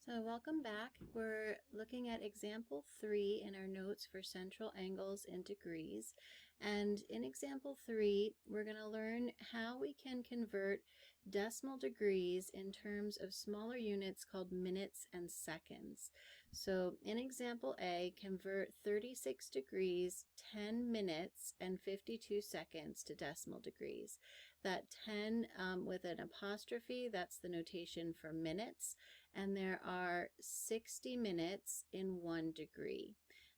So welcome back. We're looking at example 3 in our notes for central angles in degrees. And in example 3, we're going to learn how we can convert decimal degrees in terms of smaller units called minutes and seconds. So in example A, convert 36 degrees, 10 minutes, and 52 seconds to decimal degrees. That 10 with an apostrophe, that's the notation for minutes. And there are 60 minutes in 1 degree.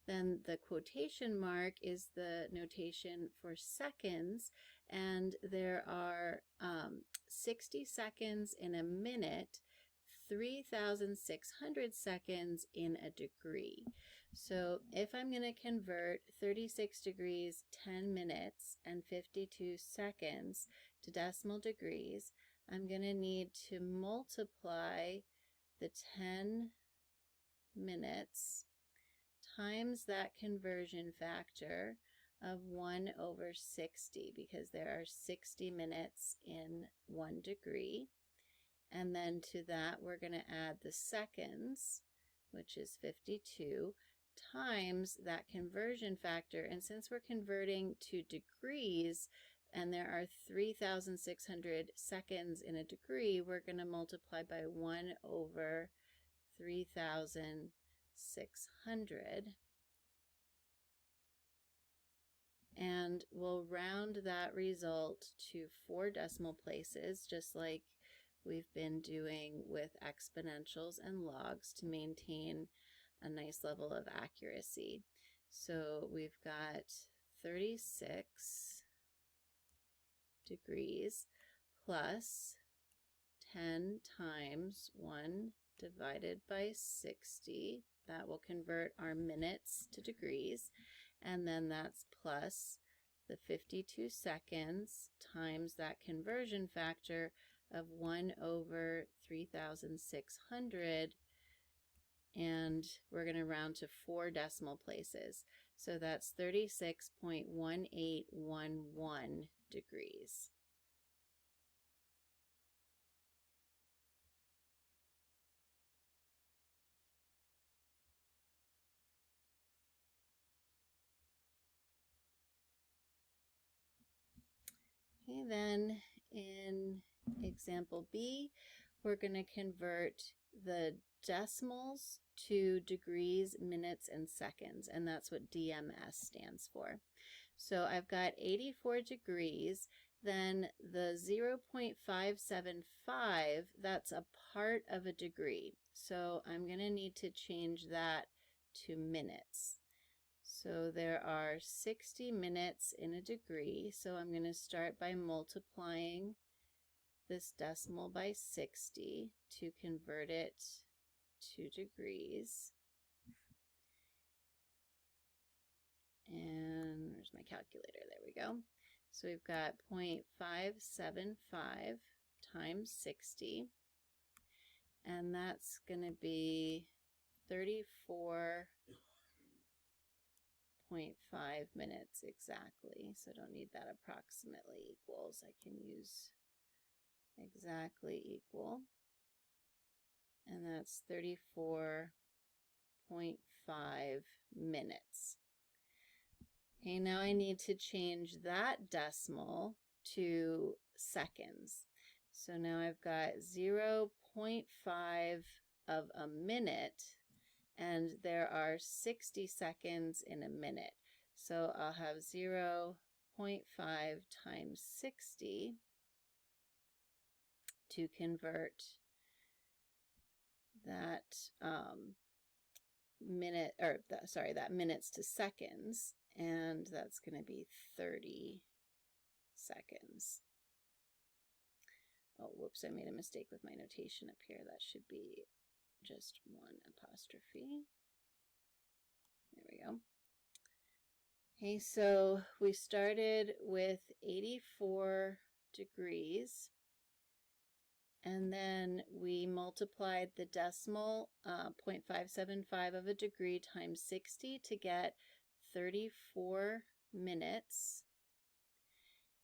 Then the quotation mark is the notation for seconds, and there are 60 seconds in a minute, 3,600 seconds in a degree. So if I'm going to convert 36 degrees, 10 minutes, and 52 seconds to decimal degrees, I'm going to need to multiply the 10 minutes times that conversion factor of 1 over 60, because there are 60 minutes in 1 degree. And then to that, we're going to add the seconds, which is 52, times that conversion factor. And since we're converting to degrees, and there are 3,600 seconds in a degree, we're going to multiply by 1 over 3,600. And we'll round that result to 4 decimal places, just like we've been doing with exponentials and logs to maintain a nice level of accuracy. So we've got 36 degrees plus 10 times 1 divided by 60. That will convert our minutes to degrees. And then that's plus the 52 seconds times that conversion factor of 1 over 3,600. And we're going to round to 4 decimal places. So that's 36.1811 degrees. Okay, then in example B, we're going to convert the decimals to degrees, minutes, and seconds, and that's what DMS stands for. So I've got 84 degrees, then the 0.575, that's a part of a degree. So I'm going to need to change that to minutes. So there are 60 minutes in a degree, so I'm going to start by multiplying this decimal by 60 to convert it to degrees. And where's my calculator? There we go. So we've got 0.575 times 60, and that's going to be 34.5 minutes exactly. So don't need that approximately equals. I can use exactly equal, and that's 34.5 minutes. Okay, now I need to change that decimal to seconds. So now I've got 0.5 of a minute, and there are 60 seconds in a minute. So I'll have 0.5 times 60 to convert that that minutes to seconds, and that's going to be 30 seconds. Oh, whoops, I made a mistake with my notation up here. That should be just 1 apostrophe. There we go. Okay, so we started with 84 degrees, and then we multiplied the decimal 0.575 of a degree times 60 to get 34 minutes.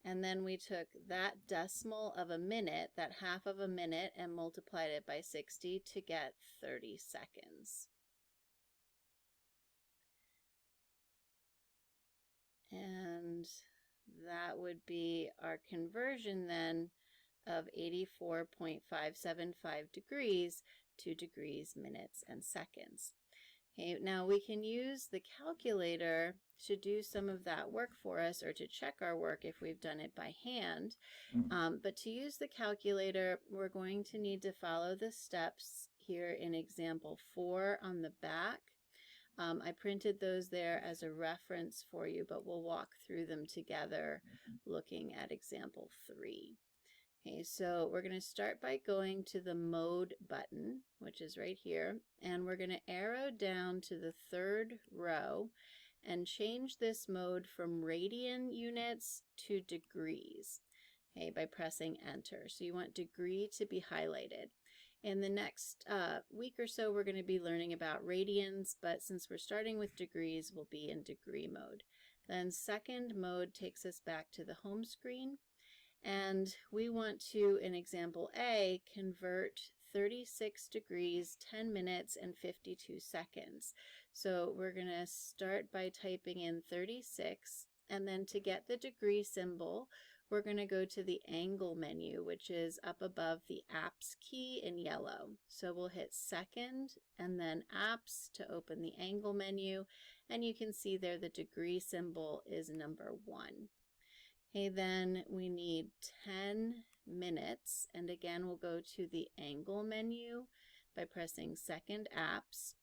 and then we took that decimal of a minute, that half of a minute, and multiplied it by 60 to get 30 seconds. And that would be our conversion then of 84.575 degrees to degrees, minutes, and seconds. Okay, now we can use the calculator to do some of that work for us, or to check our work if we've done it by hand. But to use the calculator, we're going to need to follow the steps here in example 4 on the back. I printed those there as a reference for you, but we'll walk through them together looking at example 3. Okay, so we're going to start by going to the mode button, which is right here, and we're going to arrow down to the 3rd row and change this mode from radian units to degrees, okay, by pressing enter. So you want degree to be highlighted. In the next week or so, we're going to be learning about radians, but since we're starting with degrees, we'll be in degree mode. Then second mode takes us back to the home screen. And we want to, in example A, convert 36 degrees, 10 minutes, and 52 seconds. So we're going to start by typing in 36, and then to get the degree symbol, we're going to go to the angle menu, which is up above the apps key in yellow. So we'll hit second and then apps to open the angle menu, and you can see there the degree symbol is number 1. Okay, then we need 10 minutes, and again we'll go to the angle menu by pressing second apps,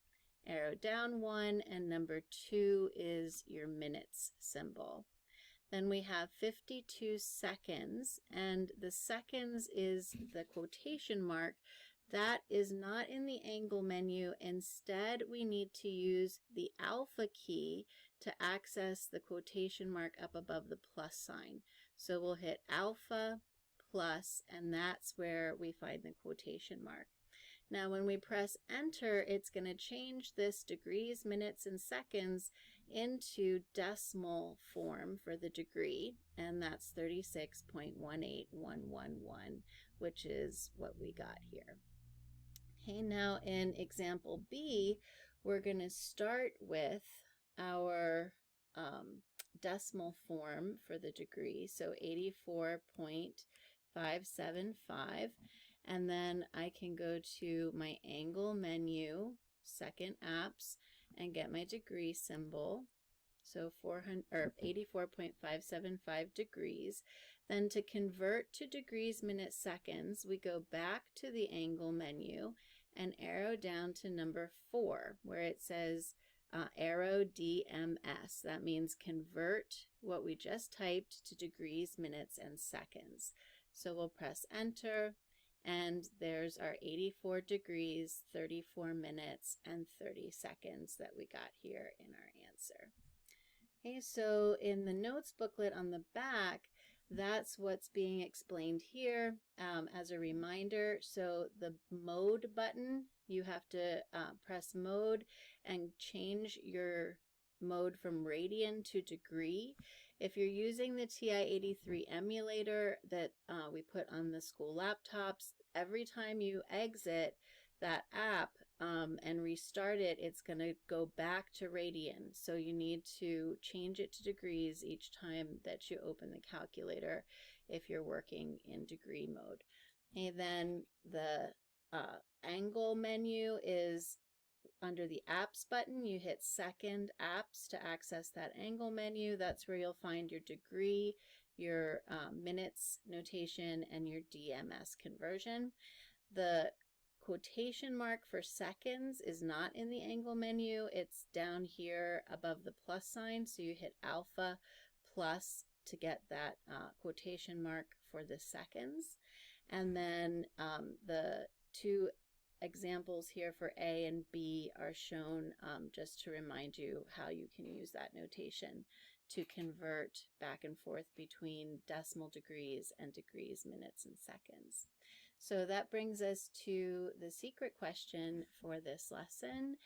arrow down 1, and number 2 is your minutes symbol. Then we have 52 seconds, and the seconds is the quotation mark. That is not in the angle menu. Instead, we need to use the alpha key to access the quotation mark up above the plus sign. So we'll hit alpha plus, and that's where we find the quotation mark. Now when we press enter, it's going to change this degrees, minutes, and seconds into decimal form for the degree, and that's 36.18111, which is what we got here. Okay, now in example B, we're going to start with our decimal form for the degree, so 84.575, and then I can go to my angle menu, second apps, and get my degree symbol, so 84.575 degrees. Then to convert to degrees, minutes, seconds, we go back to the angle menu and arrow down to number 4, where it says arrow DMS. That means convert what we just typed to degrees, minutes, and seconds. So we'll press enter, and there's our 84 degrees, 34 minutes, and 30 seconds that we got here in our answer. Okay, so in the notes booklet on the back, that's what's being explained here as a reminder. So the mode button, you have to press mode and change your mode from radian to degree. If you're using the TI-83 emulator that we put on the school laptops, every time you exit that app and restart it, it's going to go back to radian. So you need to change it to degrees each time that you open the calculator if you're working in degree mode. And then the angle menu is under the apps button. You hit second apps to access that angle menu. That's where you'll find your degree, your minutes notation, and your DMS conversion. The quotation mark for seconds is not in the angle menu. It's down here above the plus sign. So you hit alpha plus to get that quotation mark for the seconds. And then the two examples here for A and B are shown just to remind you how you can use that notation to convert back and forth between decimal degrees and degrees, minutes, and seconds. So that brings us to the secret question for this lesson,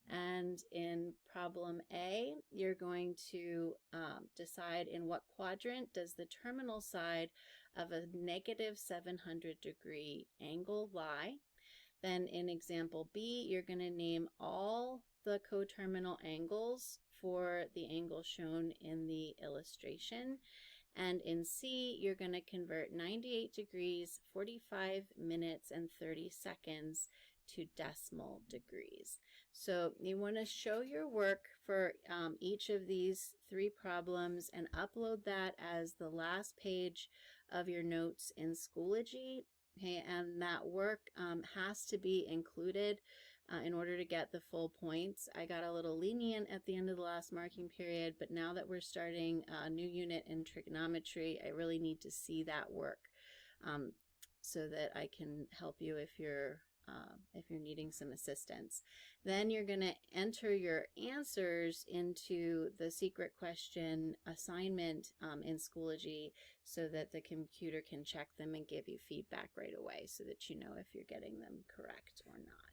And in problem A, you're going to decide in what quadrant does the terminal side of a negative 700 degree angle lie. Then in example B, you're going to name all the coterminal angles for the angle shown in the illustration. And in C, you're going to convert 98 degrees, 45 minutes, and 30 seconds to decimal degrees. So you want to show your work for each of these 3 problems and upload that as the last page of your notes in Schoology. Okay, and that work has to be included in order to get the full points. I got a little lenient at the end of the last marking period, but now that we're starting a new unit in trigonometry, I really need to see that work so that I can help you if you're needing some assistance. Then you're going to enter your answers into the secret question assignment in Schoology so that the computer can check them and give you feedback right away so that you know if you're getting them correct or not.